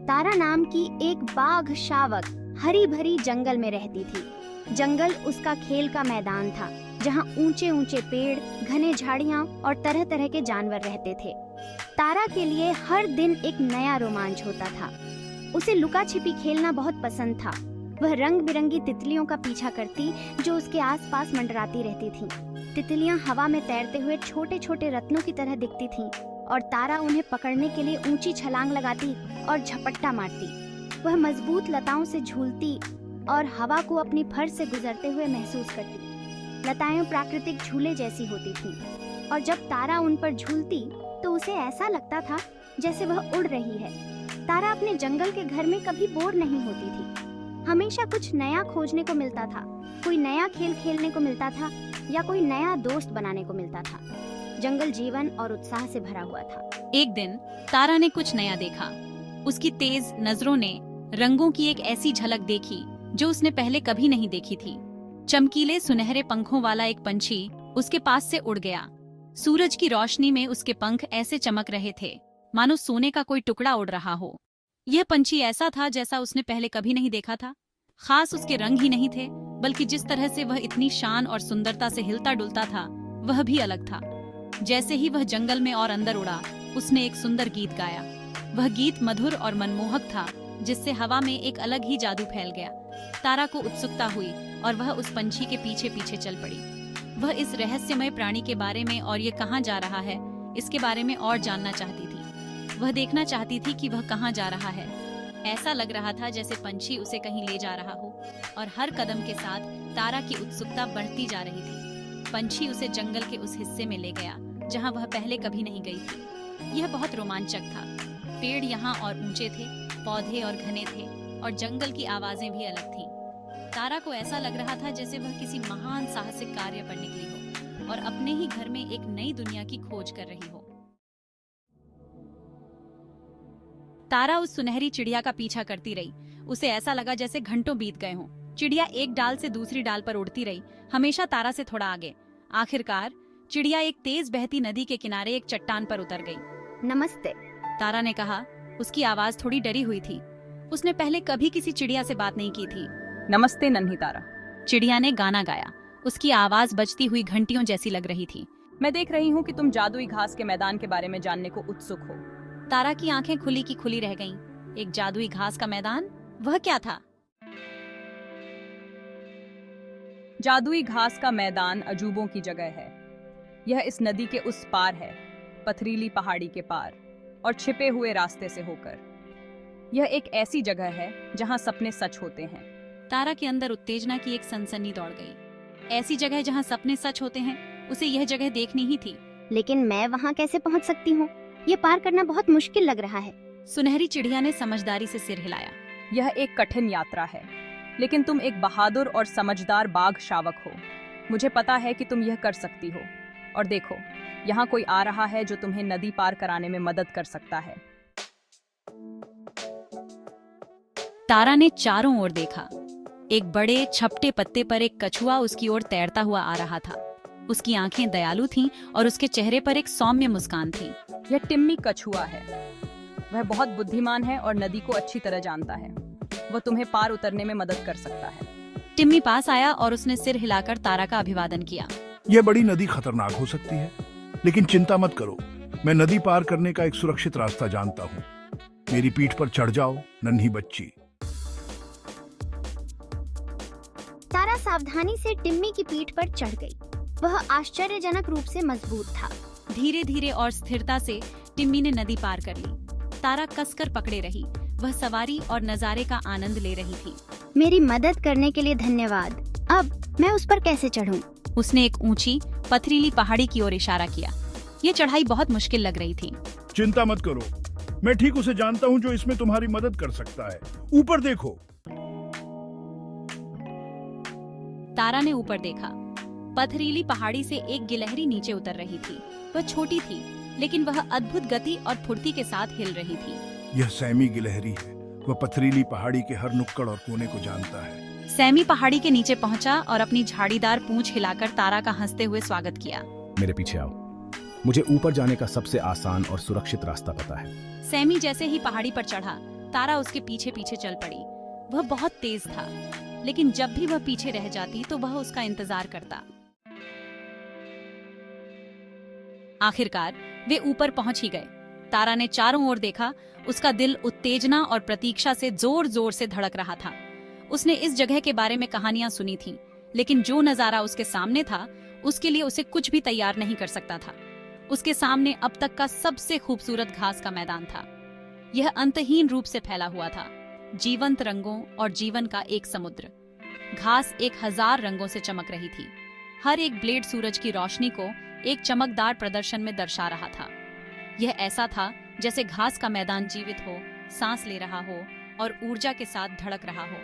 तारा नाम की एक बाघ शावक हरी भरी जंगल में रहती थी। जंगल उसका खेल का मैदान था, जहाँ ऊंचे ऊंचे पेड़, घने झाड़ियाँ और तरह तरह के जानवर रहते थे। तारा के लिए हर दिन एक नया रोमांच होता था। उसे लुका छिपी खेलना बहुत पसंद था। वह रंग बिरंगी तितलियों का पीछा करती जो उसके आसपास मंडराती रहती थीं। तितलियां हवा में तैरते हुए छोटे छोटे रत्नों की तरह दिखती थीं और तारा उन्हें पकड़ने के लिए ऊंची छलांग लगाती और झपट्टा मारती। वह मजबूत लताओं से झूलती और हवा को अपनी फर से गुजरते हुए महसूस करती। लताएं प्राकृतिक झूले जैसी होती थीं और जब तारा उन पर झूलती तो उसे ऐसा लगता था जैसे वह उड़ रही है। तारा अपने जंगल के घर में कभी बोर नहीं होती थी। हमेशा कुछ नया खोजने को मिलता था, कोई नया खेल खेलने को मिलता था या कोई नया दोस्त बनाने को मिलता था। जंगल जीवन और उत्साह से भरा हुआ था। एक दिन तारा ने कुछ नया देखा। उसकी तेज नजरों ने रंगों की एक ऐसी झलक देखी जो उसने पहले कभी नहीं देखी थी। चमकीले सुनहरे पंखों वाला एक पंछी उसके पास से उड़ गया। सूरज की रोशनी में उसके पंख ऐसे चमक रहे थे मानो सोने का कोई टुकड़ा उड़ रहा हो। यह पंछी ऐसा था जैसा उसने पहले कभी नहीं देखा था। खास उसके रंग ही नहीं थे, बल्कि जिस तरह से वह इतनी शान और सुंदरता से हिलता डुलता था वह भी अलग था। जैसे ही वह जंगल में और अंदर उड़ा, उसने एक सुंदर गीत गाया। वह गीत मधुर और मनमोहक था, जिससे हवा में एक अलग ही जादू फैल गया। तारा को उत्सुकता हुई और वह उस पंछी के पीछे पीछे चल पड़ी। वह इस रहस्यमय प्राणी के बारे में और ये कहाँ जा रहा है, इसके बारे में और जानना चाहती थी। वह देखना चाहती थी कि वह कहाँ जा रहा है। ऐसा लग रहा था जैसे पंछी उसे कहीं ले जा रहा हो और हर कदम के साथ तारा की उत्सुकता बढ़ती जा रही थी। पंछी उसे जंगल के उस हिस्से में ले गया जहाँ वह पहले कभी नहीं गई थी। यह बहुत रोमांचक था। पेड़ यहाँ और ऊंचे थे, पौधे और घने थे और जंगल की आवाजें भी अलग थीं। तारा को ऐसा लग रहा था जैसे वह किसी महान साहसिक कार्य पर निकली हो और अपने ही घर में एक नई दुनिया की खोज कर रही हो। तारा उस सुनहरी चिड़िया का पीछा करती रही। उसे ऐसा लगा जैसे घंटों बीत गए हों। चिड़िया एक डाल से दूसरी डाल पर उड़ती रही, हमेशा तारा से थोड़ा आगे। आखिरकार चिड़िया एक तेज बहती नदी के किनारे एक चट्टान पर उतर गई। नमस्ते, तारा ने कहा। उसकी आवाज थोड़ी डरी हुई थी। उसने पहले कभी किसी चिड़िया से बात नहीं की थी। नमस्ते नन्ही तारा, चिड़िया ने गाना गाया। उसकी आवाज बजती हुई घंटियों जैसी लग रही थी। मैं देख रही हूँ कि तुम जादुई घास के मैदान के बारे में जानने को उत्सुक हो। तारा की आंखें खुली की खुली रह गईं। एक जादुई घास का मैदान? वह क्या था? जादुई घास का मैदान अजूबों की जगह है। यह इस नदी के उस पार है, पथरीली पहाड़ी के पार और छिपे हुए रास्ते से होकर। यह एक ऐसी जगह है जहाँ सपने सच होते हैं। तारा के अंदर उत्तेजना की एक सनसनी दौड़ गई। ऐसी जगह जहाँ सपने सच होते हैं, उसे यह जगह देखनी ही थी। लेकिन मैं वहाँ कैसे पहुँच सकती हूँ? ये पार करना बहुत मुश्किल लग रहा है। सुनहरी चिड़िया ने समझदारी से सिर हिलाया। यह एक कठिन यात्रा है, लेकिन तुम एक बहादुर और समझदार बाघ शावक हो। मुझे पता है कि तुम यह कर सकती हो। और देखो, यहाँ कोई आ रहा है जो तुम्हें नदी पार कराने में मदद कर सकता है। तारा ने चारों ओर देखा। एक बड़े छपटे पत्ते पर एक कछुआ उसकी ओर तैरता हुआ आ रहा था। उसकी आंखें दयालु थीं और उसके चेहरे पर एक सौम्य मुस्कान थी। यह टिम्मी कछुआ है। वह बहुत बुद्धिमान है और नदी को अच्छी तरह जानता है। वह तुम्हें पार उतरने में मदद कर सकता है। टिम्मी पास आया और उसने सिर हिलाकर तारा का अभिवादन किया। यह बड़ी नदी खतरनाक हो सकती है, लेकिन चिंता मत करो, मैं नदी पार करने का एक सुरक्षित रास्ता जानता हूँ। मेरी पीठ पर चढ़ जाओ, नन्ही बच्ची। तारा सावधानी से टिम्मी की पीठ पर चढ़ गई। वह आश्चर्यजनक रूप से मजबूत था। धीरे धीरे और स्थिरता से टिम्मी ने नदी पार कर ली। तारा कसकर पकड़े रही। वह सवारी और नजारे का आनंद ले रही थी। मेरी मदद करने के लिए धन्यवाद। अब मैं उस पर कैसे चढ़ूं? उसने एक ऊंची पथरीली पहाड़ी की ओर इशारा किया। ये चढ़ाई बहुत मुश्किल लग रही थी। चिंता मत करो, मैं ठीक उसे जानता हूँ जो इसमें तुम्हारी मदद कर सकता है। ऊपर देखो। तारा ने ऊपर देखा। पथरीली पहाड़ी से एक गिलहरी नीचे उतर रही थी। वह छोटी थी, लेकिन वह अद्भुत गति और फुर्ती के साथ हिल रही थी। यह सैमी गिलहरी है। वह पथरीली पहाड़ी के हर नुक्कड़ और कोने को जानता है। सैमी पहाड़ी के नीचे पहुंचा और अपनी झाड़ीदार पूंछ हिलाकर तारा का हंसते हुए स्वागत किया। मेरे पीछे आओ, मुझे ऊपर जाने का सबसे आसान और सुरक्षित रास्ता पता है। सैमी जैसे ही पहाड़ी पर चढ़ा, तारा उसके पीछे पीछे चल पड़ी। वह बहुत तेज था, लेकिन जब भी वह पीछे रह जाती तो वह उसका इंतजार करता। आखिरकार वे ऊपर पहुंच ही गए। तारा ने चारों ओर देखा। उसका दिल उत्तेजना और प्रतीक्षा से जोर जोर से धड़क रहा था। उसने इस जगह के बारे में कहानियां सुनी थीं, लेकिन जो नजारा उसके सामने था उसके लिए उसे कुछ भी तैयार नहीं कर सकता था। उसके सामने अब तक का सबसे खूबसूरत घास का मैदान था। यह अंतहीन रूप से फैला हुआ था, जीवंत रंगों और जीवन का एक समुद्र। घास 1000 रंगों से चमक रही थी। हर एक ब्लेड सूरज की रोशनी को एक चमकदार प्रदर्शन में दर्शा रहा था। यह ऐसा था जैसे घास का मैदान जीवित हो, सांस ले रहा हो और ऊर्जा के साथ धड़क रहा हो।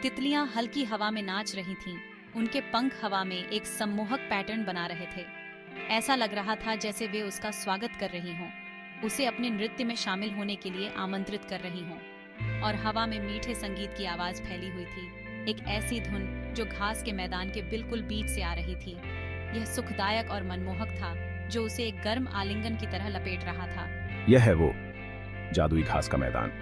तितलियां हल्की हवा में नाच रही थीं। उनके पंख हवा में एक सम्मोहक पैटर्न बना रहे थे। ऐसा लग रहा था जैसे वे उसका स्वागत कर रही हों, उसे अपने नृत्य में शामिल होने के लिए आमंत्रित कर रही हों। और हवा में मीठे संगीत की आवाज फैली हुई थी, एक ऐसी धुन जो घास के मैदान के बिल्कुल बीच से आ रही थी। यह सुखदायक और मनमोहक था, जो उसे एक गर्म आलिंगन की तरह लपेट रहा था। यह है वो जादुई घास का मैदान,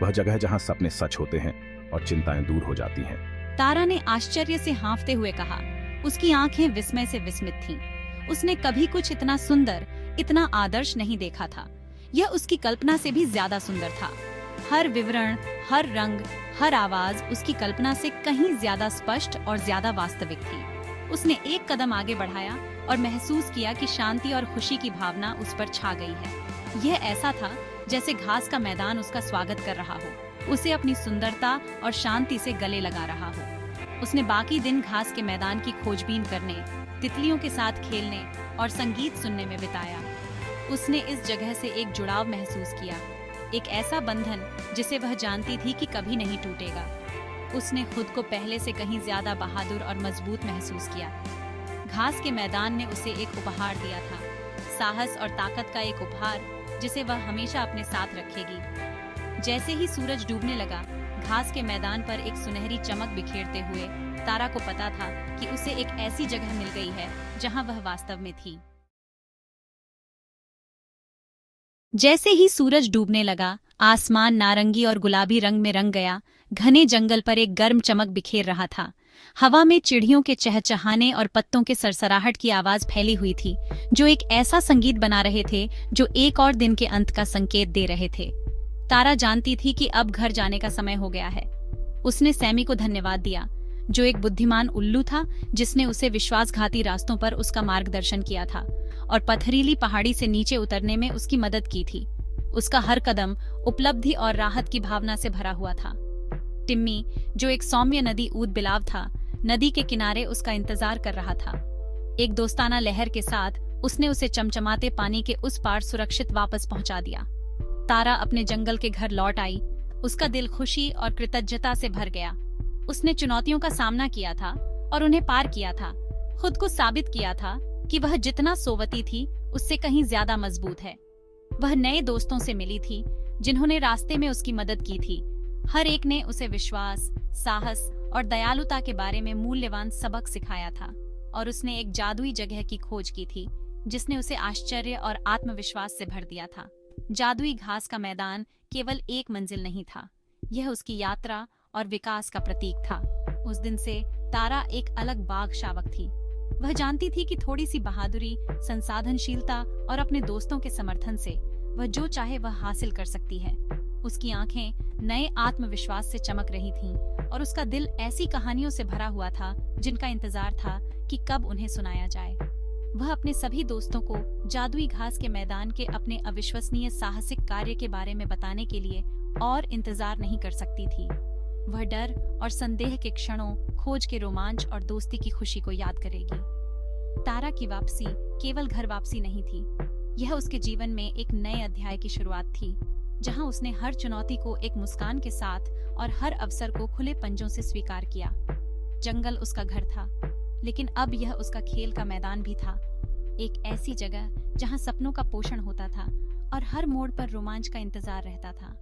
वह जगह जहां सपने सच होते हैं और चिंताएं दूर हो जाती हैं। तारा ने आश्चर्य से हाँफते हुए कहा। उसकी आंखें विस्मय से विस्मित थीं। उसने कभी कुछ इतना सुंदर, इतना आदर्श नहीं देखा था। यह उसकी कल्पना से भी ज्यादा सुंदर था। हर विवरण, हर रंग, हर आवाज उसकी कल्पना से कहीं ज्यादा स्पष्ट और ज्यादा वास्तविक थी। उसने एक कदम आगे बढ़ाया और महसूस किया कि शांति और खुशी की भावना उस पर छा गई है। यह ऐसा था जैसे घास का मैदान उसका स्वागत कर रहा हो, उसे अपनी सुंदरता और शांति से गले लगा रहा हो। उसने बाकी दिन घास के मैदान की खोजबीन करने, तितलियों के साथ खेलने और संगीत सुनने में बिताया। उसने इस जगह से एक जुड़ाव महसूस किया, एक ऐसा बंधन जिसे वह जानती थी कि कभी नहीं टूटेगा। उसने खुद को पहले से कहीं ज्यादा बहादुर और मजबूत महसूस किया। घास के मैदान ने उसे एक उपहार दिया था, साहस और ताकत का एक उपहार जिसे वह हमेशा अपने साथ रखेगी। जैसे ही सूरज डूबने लगा, घास के मैदान पर एक सुनहरी चमक बिखेरते हुए तारा को पता था कि उसे एक ऐसी जगह मिल गई है जहां वह वास्तव में थी। जैसे ही सूरज डूबने लगा, आसमान नारंगी और गुलाबी रंग में रंग गया। घने जंगल पर एक गर्म चमक बिखेर रहा था। हवा में चिड़ियों के चहचहाने और पत्तों के सरसराहट की आवाज फैली हुई थी, जो एक ऐसा संगीत बना रहे थे जो एक और दिन के अंत का संकेत दे रहे थे। तारा जानती थी कि अब घर जाने का समय हो गया है। उसने सैमी को धन्यवाद दिया, जो एक बुद्धिमान उल्लू था जिसने उसे विश्वासघाती रास्तों पर उसका मार्गदर्शन किया था और पथरीली पहाड़ी से नीचे उतरने में उसकी मदद की थी। उसका हर कदम उपलब्धि और राहत की भावना से भरा हुआ था। टिम्मी, जो एक सौम्य नदी ऊद बिलाव था, नदी के किनारे उसका इंतजार कर रहा था। एक दोस्ताना लहर के साथ उसने उसे चमचमाते पानी के उस पार सुरक्षित वापस पहुंचा दिया। तारा अपने जंगल के घर लौट आई। उसका दिल खुशी और कृतज्ञता से भर गया। उसने चुनौतियों का सामना किया था और उन्हें पार किया था। खुद को साबित किया था कि वह जितना सोवती थी उससे कहीं ज्यादा मजबूत है। वह नए दोस्तों से मिली थी जिन्होंने रास्ते में उसकी मदद की थी। हर एक ने उसे विश्वास, साहस और दयालुता के बारे में मूल्यवान सबक सिखाया था और उसने एक जादुई जगह की खोज की थी जिसने उसे आश्चर्य और आत्मविश्वास से भर दिया था। जादुई घास का मैदान केवल एक मंजिल नहीं था, यह उसकी यात्रा और विकास का प्रतीक था। उस दिन से तारा एक अलग बाघ शावक थी। वह जानती थी कि थोड़ी सी बहादुरी, संसाधनशीलता और अपने दोस्तों के समर्थन से वह जो चाहे वह हासिल कर सकती है। उसकी आंखें नए आत्मविश्वास से चमक रही थीं और उसका दिल ऐसी कहानियों से भरा हुआ था जिनका इंतजार था कि कब उन्हें सुनाया जाए। वह अपने सभी दोस्तों को जादुई घास के मैदान के अपने अविश्वसनीय साहसिक कार्य के बारे में बताने के लिए और इंतजार नहीं कर सकती थी। वह डर और संदेह के क्षणों, खोज के रोमांच और दोस्ती की खुशी को याद करेगी। तारा की वापसी केवल घर वापसी नहीं थी, यह उसके जीवन में एक नए अध्याय की शुरुआत थी, जहां उसने हर चुनौती को एक मुस्कान के साथ और हर अवसर को खुले पंजों से स्वीकार किया। जंगल उसका घर था, लेकिन अब यह उसका खेल का मैदान भी था, एक ऐसी जगह जहां सपनों का पोषण होता था और हर मोड़ पर रोमांच का इंतजार रहता था।